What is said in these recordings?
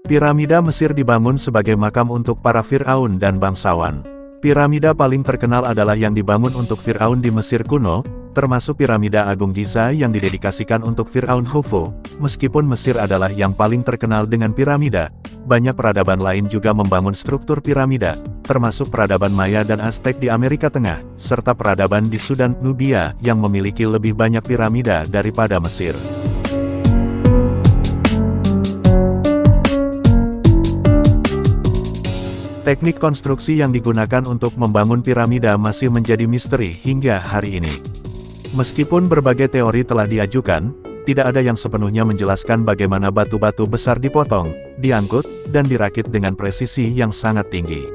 Piramida Mesir dibangun sebagai makam untuk para Fir'aun dan bangsawan. Piramida paling terkenal adalah yang dibangun untuk Fir'aun di Mesir kuno, termasuk Piramida Agung Giza yang didedikasikan untuk Fir'aun Khufu. Meskipun Mesir adalah yang paling terkenal dengan piramida, banyak peradaban lain juga membangun struktur piramida, termasuk peradaban Maya dan Aztec di Amerika Tengah, serta peradaban di Sudan, Nubia, yang memiliki lebih banyak piramida daripada Mesir. Teknik konstruksi yang digunakan untuk membangun piramida masih menjadi misteri hingga hari ini. Meskipun berbagai teori telah diajukan, tidak ada yang sepenuhnya menjelaskan bagaimana batu-batu besar dipotong, diangkut, dan dirakit dengan presisi yang sangat tinggi.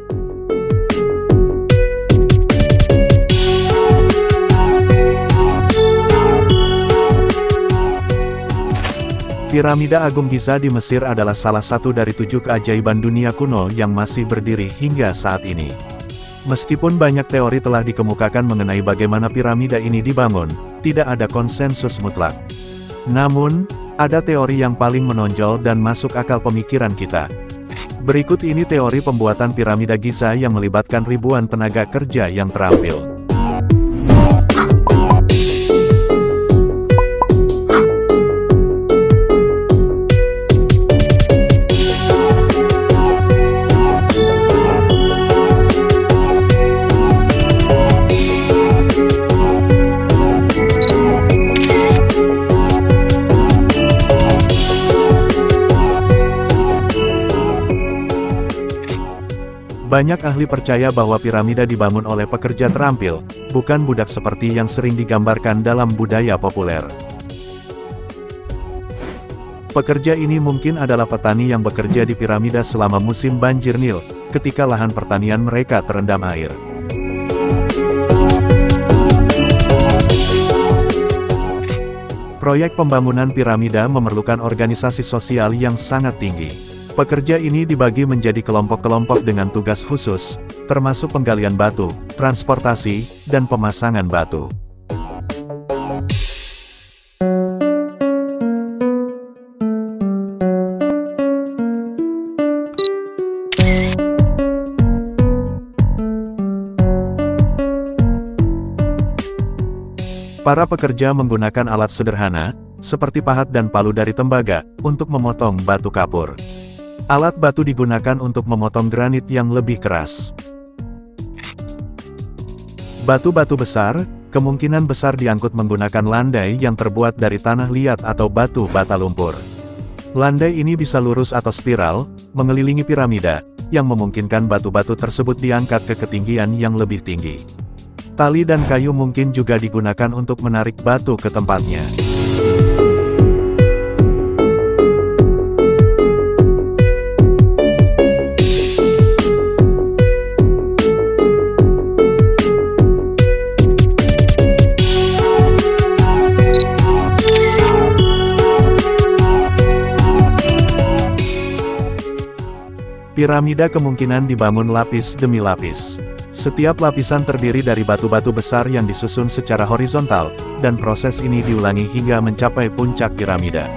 Piramida Agung Giza di Mesir adalah salah satu dari 7 keajaiban dunia kuno yang masih berdiri hingga saat ini. Meskipun banyak teori telah dikemukakan mengenai bagaimana piramida ini dibangun, tidak ada konsensus mutlak. Namun, ada teori yang paling menonjol dan masuk akal pemikiran kita. Berikut ini teori pembuatan piramida Giza yang melibatkan ribuan tenaga kerja yang terampil. Banyak ahli percaya bahwa piramida dibangun oleh pekerja terampil, bukan budak seperti yang sering digambarkan dalam budaya populer. Pekerja ini mungkin adalah petani yang bekerja di piramida selama musim banjir Nil, ketika lahan pertanian mereka terendam air. Proyek pembangunan piramida memerlukan organisasi sosial yang sangat tinggi. Pekerja ini dibagi menjadi kelompok-kelompok dengan tugas khusus, termasuk penggalian batu, transportasi, dan pemasangan batu. Para pekerja menggunakan alat sederhana, seperti pahat dan palu dari tembaga, untuk memotong batu kapur. Alat batu digunakan untuk memotong granit yang lebih keras. Batu-batu besar, kemungkinan besar diangkut menggunakan landai yang terbuat dari tanah liat atau batu bata lumpur. Landai ini bisa lurus atau spiral, mengelilingi piramida, yang memungkinkan batu-batu tersebut diangkat ke ketinggian yang lebih tinggi. Tali dan kayu mungkin juga digunakan untuk menarik batu ke tempatnya. Piramida kemungkinan dibangun lapis demi lapis. Setiap lapisan terdiri dari batu-batu besar yang disusun secara horizontal, dan proses ini diulangi hingga mencapai puncak piramida.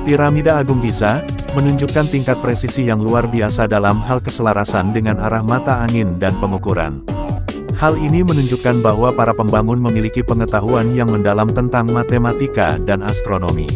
Piramida Agung Giza menunjukkan tingkat presisi yang luar biasa dalam hal keselarasan dengan arah mata angin dan pengukuran. Hal ini menunjukkan bahwa para pembangun memiliki pengetahuan yang mendalam tentang matematika dan astronomi.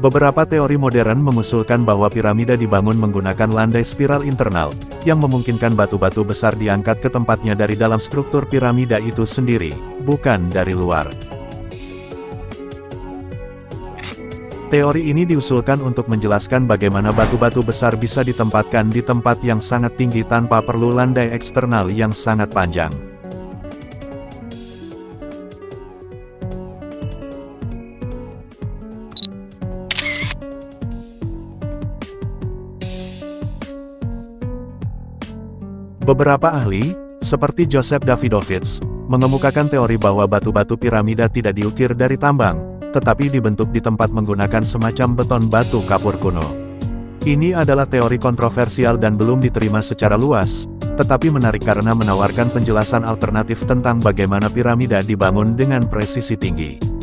Beberapa teori modern mengusulkan bahwa piramida dibangun menggunakan landai spiral internal, yang memungkinkan batu-batu besar diangkat ke tempatnya dari dalam struktur piramida itu sendiri, bukan dari luar. Teori ini diusulkan untuk menjelaskan bagaimana batu-batu besar bisa ditempatkan di tempat yang sangat tinggi tanpa perlu landai eksternal yang sangat panjang. Beberapa ahli, seperti Joseph Davidovich, mengemukakan teori bahwa batu-batu piramida tidak diukir dari tambang, tetapi dibentuk di tempat menggunakan semacam beton batu kapur kuno. Ini adalah teori kontroversial dan belum diterima secara luas, tetapi menarik karena menawarkan penjelasan alternatif tentang bagaimana piramida dibangun dengan presisi tinggi.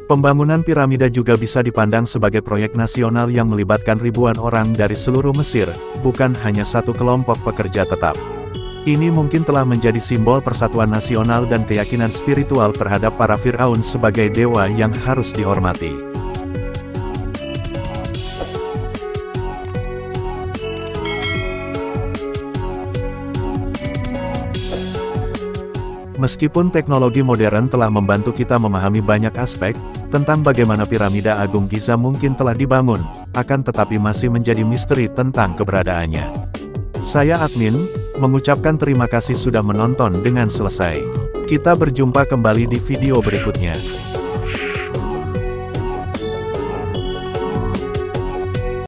Pembangunan piramida juga bisa dipandang sebagai proyek nasional yang melibatkan ribuan orang dari seluruh Mesir, bukan hanya satu kelompok pekerja tetap. Ini mungkin telah menjadi simbol persatuan nasional dan keyakinan spiritual terhadap para Firaun sebagai dewa yang harus dihormati. Meskipun teknologi modern telah membantu kita memahami banyak aspek tentang bagaimana piramida Agung Giza mungkin telah dibangun, akan tetapi masih menjadi misteri tentang keberadaannya. Saya Admin, mengucapkan terima kasih sudah menonton dengan selesai. Kita berjumpa kembali di video berikutnya.